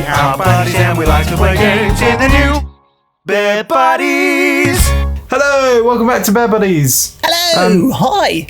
our buddies and we like to play games in the new Bear Buddies. Hello, welcome back to Bear Buddies. Hello, hi.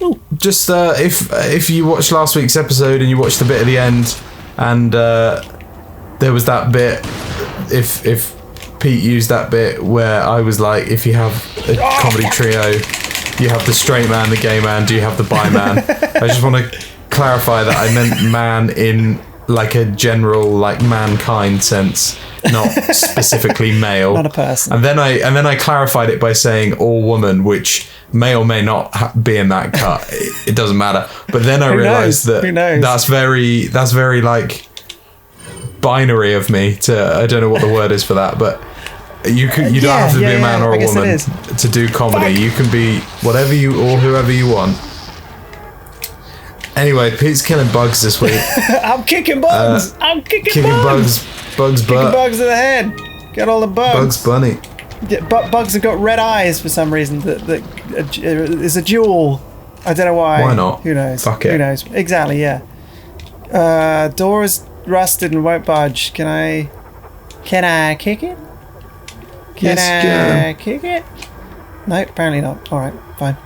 Ooh. Just if you watched last week's episode and you watched the bit at the end, and there was that bit, if Pete used that bit where I was like, if you have a comedy trio, you have the straight man, the gay man, do you have the bi man? I just want to clarify that I meant man in like a general like mankind sense, not specifically male, not a person. And then I clarified it by saying all woman, which may or may not be in that cut. It doesn't matter. But then I realized that that's very like binary of me to, I don't know what the word is for that, but you don't have to be a man or a woman to do comedy. You can be whatever you or whoever you want. Anyway, Pete's killing bugs this week. I'm kicking bugs. I'm kicking bugs. Bugs kicking bugs in the head. Get all the bugs. Bugs Bunny. Yeah, bugs have got red eyes for some reason. That is a jewel. I don't know why. Why not? Who knows? Fuck it. Who knows? Exactly. Yeah. Door is rusted and won't budge. Can I kick it? Can I kick it? No, apparently not. All right, fine.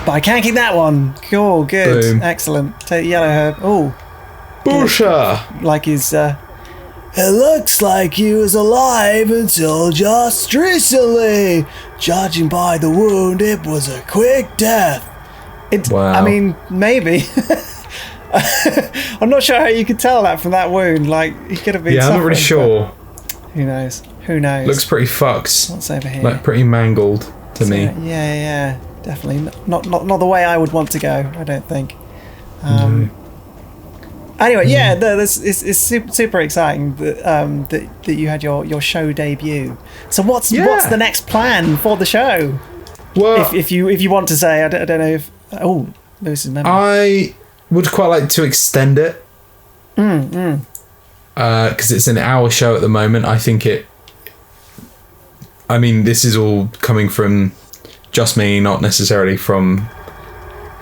But I can't kick that one. Cool, good, Boom. Excellent. Take the yellow herb. Oh, Boosha! like he's. It looks like he was alive until just recently. Judging by the wound, it was a quick death. Wow. I mean, maybe. I'm not sure how you could tell that from that wound. Like, he could have been. Yeah, I'm not really sure. Who knows? Who knows? Looks pretty fucked. What's over here? Like pretty mangled to me. Yeah, definitely. Not the way I would want to go. I don't think. Anyway, yeah, it's super exciting that you had your show debut. So what's the next plan for the show? Well, if you want to say, I don't know if Lewis's memory. I would quite like to extend it. Because it's an hour show at the moment. I think this is all coming from just me, not necessarily from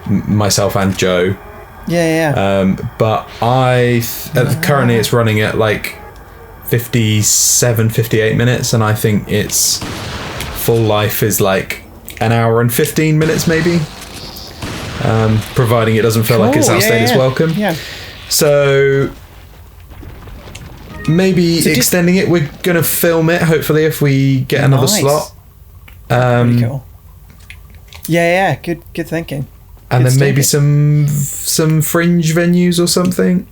myself and Joe. Yeah. But currently it's running at like 58 minutes, and I think its full life is like an hour and 15 minutes maybe. Providing it doesn't feel like it's outstayed its welcome. Yeah. So maybe extending it. We're gonna film it hopefully if we get another slot. Pretty cool. Yeah. Good thinking. And then maybe some fringe venues or something.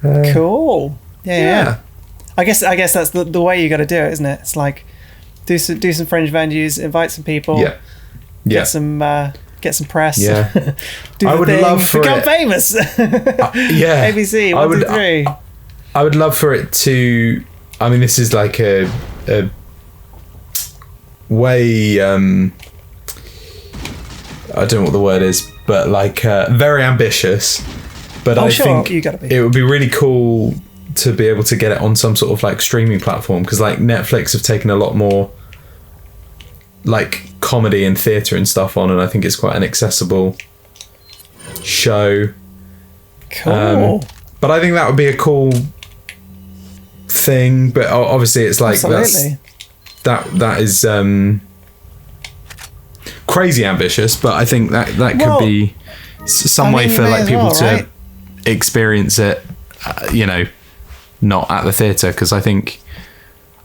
Cool. Yeah. I guess that's the way you got to do it, isn't it? It's like do some fringe venues, invite some people. Yeah. Get some press. Yeah. I would love for become famous. Yeah. ABC 1, 2, 3. I would love for it to. I mean, this is like a way. I don't know what the word is, but like very ambitious. But I think it would be really cool to be able to get it on some sort of like streaming platform, because like Netflix have taken a lot more like comedy and theatre and stuff on, and I think it's quite an accessible show. Cool. But I think that would be a cool thing. But obviously, it's like that is crazy ambitious. But I think that could be some way for like people to experience it. Not at the theatre, because I think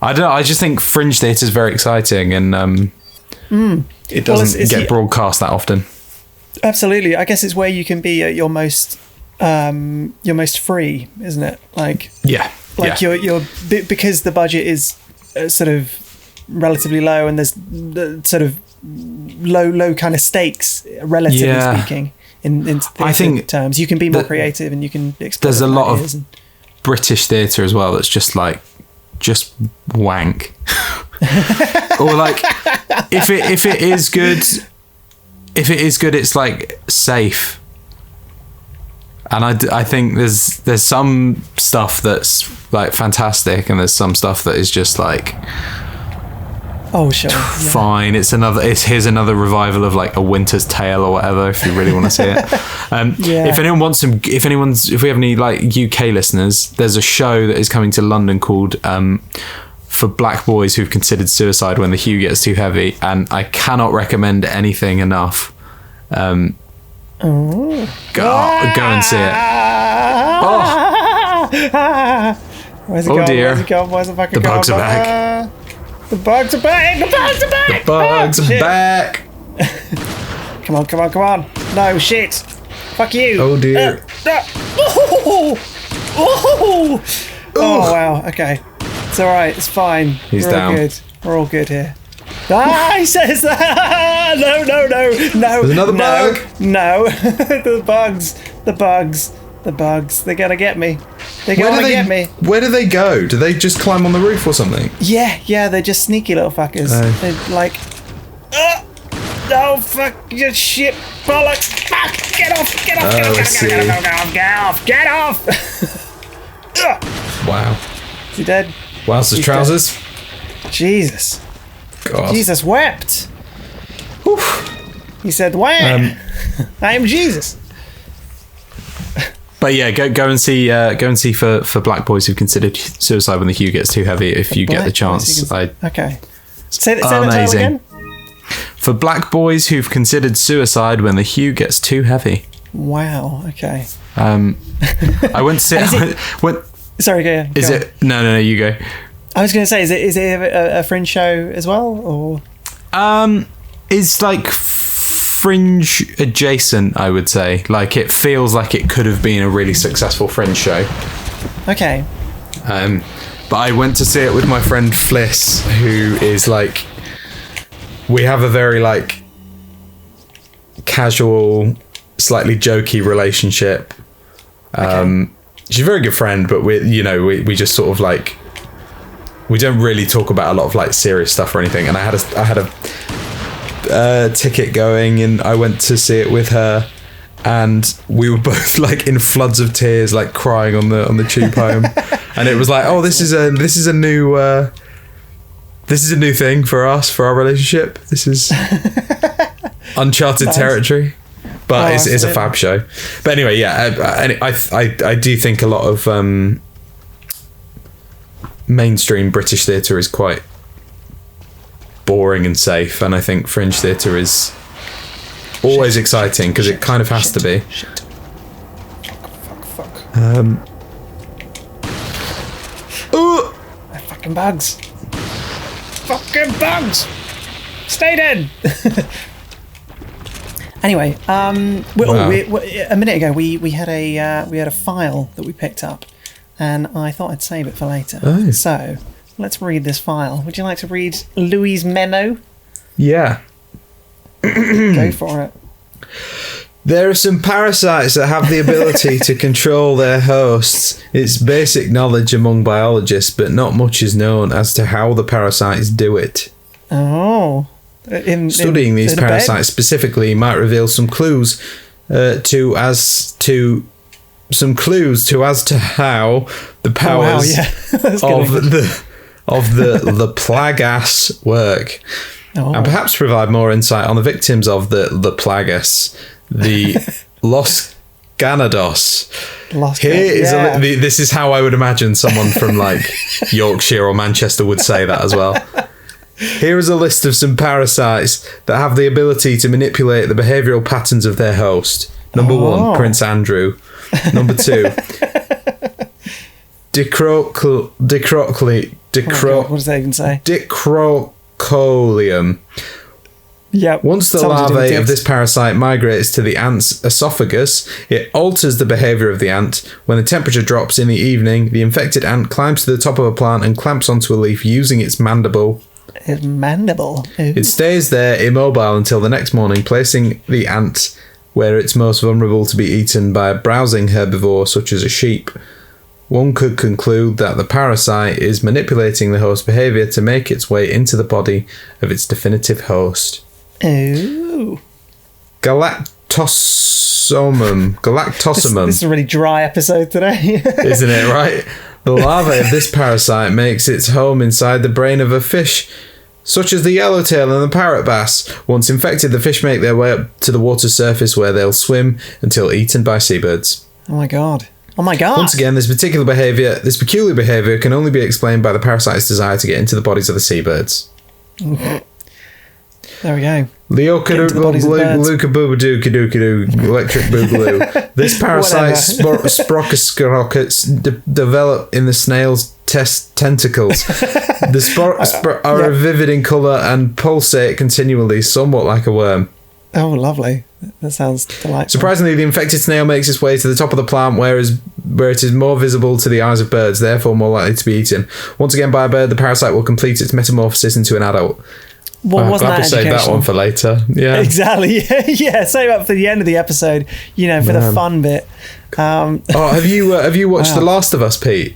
I just think fringe theatre is very exciting, and it doesn't get broadcast that often. Absolutely, I guess it's where you can be at your most free, isn't it? You're because the budget is sort of relatively low, and there's the sort of low kind of stakes, relatively speaking, in theatre terms. You can be more creative, and you can explore. There's a lot of British theatre as well that's just wank. Or like if it is good, it's like safe. And I think there's some stuff that's like fantastic, and there's some stuff that is just like Oh, sure. Fine, here's another revival of like A Winter's Tale or whatever, if you really want to see it. If anyone wants if we have any like UK listeners, there's a show that is coming to London called For Black Boys Who've Considered Suicide When the Hue Gets Too Heavy, and I cannot recommend anything enough. Go and see it. Where's it Oh gone? dear. Where's it gone? Where's the fucking The bugs are back. The bugs are back! The bugs are back! The bugs are Shit. back. Come on. No, shit. Fuck you. Oh dear. Oh, wow. Okay. It's alright. It's fine. He's We're down. all good. We're all good here. He says that! No. There's another bug. No. The bugs. They're gonna get me. They're gonna get me. Where do they go? Do they just climb on the roof or something? Yeah, they're just sneaky little fuckers. Oh. They're like, oh fuck your shit, bollocks! Fuck! Get off! Get off! Wow. Is he dead? Wowzers He's trousers. Jesus. God. Jesus wept. He said, "Wah! I am Jesus." But yeah, go and see for Black Boys Who've Considered Suicide When the Hue Gets Too Heavy if you get the chance. Okay. Say that title Amazing. again. For Black Boys Who've Considered Suicide When the Hue Gets Too Heavy. Wow. Okay. I went to see it. Sorry, go ahead. Is Go it? No, you go. I was going to say, is it a fringe show as well, or? It's like fringe adjacent, I would say. Like, it feels like it could have been a really successful fringe show. Okay. But I went to see it with my friend Fliss, who is like, we have a very like casual, slightly jokey relationship. She's a very good friend, but we just sort of like, we don't really talk about a lot of like serious stuff or anything. And I had a ticket going, and I went to see it with her, and we were both like in floods of tears, like crying on the tube home. And it was like, oh, this is a new thing for us, for our relationship. This is uncharted territory. But it's a fab show. But anyway, yeah, I do think a lot of mainstream British theatre is quite boring and safe, and I think fringe theatre is always exciting because it kind of has to be. Fuck. Ooh! Fucking bugs. Fucking bugs. Stay dead. Anyway, a minute ago we had a file that we picked up, and I thought I'd save it for later. Oh. So let's read this file. Would you like to read Louis' memo? Yeah. Go for it. There are some parasites that have the ability to control their hosts. It's basic knowledge among biologists, but not much is known as to how the parasites do it. Oh. Studying these parasites specifically might reveal some clues to how the powers of the plagas work, and perhaps provide more insight on the victims of the plagas, the Los Ganados. This is how I would imagine someone from like Yorkshire or Manchester would say that as well. Here is a list of some parasites that have the ability to manipulate the behavioural patterns of their host. Number 1, Prince Andrew. Number 2, what does that even say? Dicrocolium. Yep. Once the larvae of this parasite migrates to the ant's esophagus, it alters the behaviour of the ant. When the temperature drops in the evening, the infected ant climbs to the top of a plant and clamps onto a leaf using its mandible. His mandible. Ooh. It stays there immobile until the next morning, placing the ant where it's most vulnerable to be eaten by a browsing herbivore such as a sheep. One could conclude that the parasite is manipulating the host behaviour to make its way into the body of its definitive host. Ooh. Galactosamum. This is a really dry episode today. Isn't it, right? The larva of this parasite makes its home inside the brain of a fish such as the yellowtail and the parrot bass. Once infected, the fish make their way up to the water's surface where they'll swim until eaten by seabirds. Oh my god. Oh my god. Once again, this peculiar behaviour can only be explained by the parasite's desire to get into the bodies of the seabirds. There we go. Luka Boobadoo, electric boogaloo. This parasite sprockets develop in the snail's tentacles. The spores are vivid in colour and pulsate continually, somewhat like a worm. Oh, lovely. That sounds delightful. Surprisingly, the infected snail makes its way to the top of the plant where it is more visible to the eyes of birds, therefore more likely to be eaten. Once again by a bird, the parasite will complete its metamorphosis into an adult. Well, wasn't that save that one for later. Yeah, exactly. Yeah, save up for the end of the episode. For the fun bit. Have you watched The Last of Us, Pete?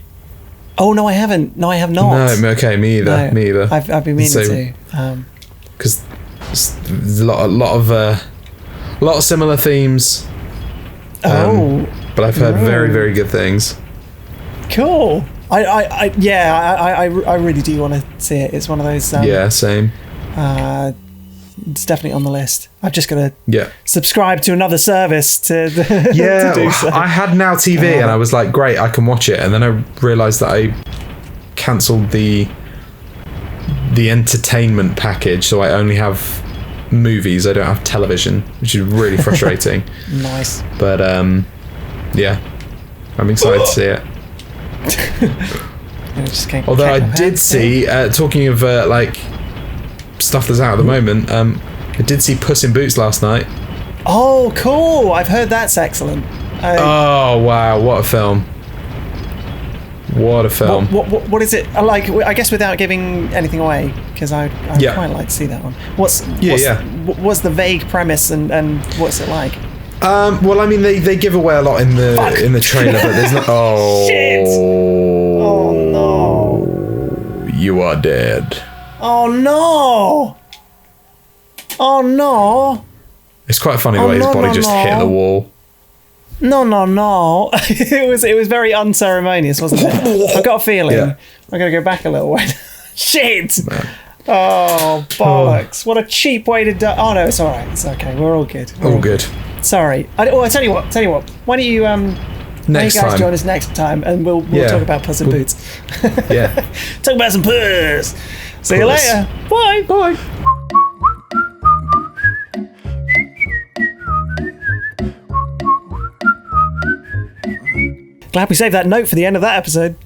Oh no, I haven't. No, I have not. No, okay, me either. No, me either. I've been meaning to. Because there's a lot of similar themes. But I've heard very, very good things. Cool. I really do want to see it. It's one of those. Yeah, same. It's definitely on the list. I've just got to subscribe to another service to do so. I had Now TV and I was like, great, I can watch it. And then I realised that I cancelled the entertainment package, so I only have movies. I don't have television, which is really frustrating. Nice. But yeah, I'm excited to see it. Although I did see, talking of stuff that's out at the moment, I did see Puss in Boots last night. Oh, cool! I've heard that's excellent. Oh wow, what a film! What a film! What is it like? I guess without giving anything away, because I quite like to see that one. What's the vague premise and what's it like? Well, I mean, they give away a lot in the trailer, but there's not. Oh shit! Oh no! You are dead. Oh no! Oh no! It's quite funny the way his body just hit the wall. No. It was very unceremonious, wasn't it? I've got a feeling. I'm gonna go back a little way. Shit! Man. Oh bollocks! What a cheap way to die. Oh no, it's all right. It's okay. We're all good. All good. Sorry. I tell you what. Why don't you next you guys time join us next time, and we'll talk about Puss in Boots. Yeah. Talk about some puss. See you later. Bye. Bye. Glad we saved that note for the end of that episode.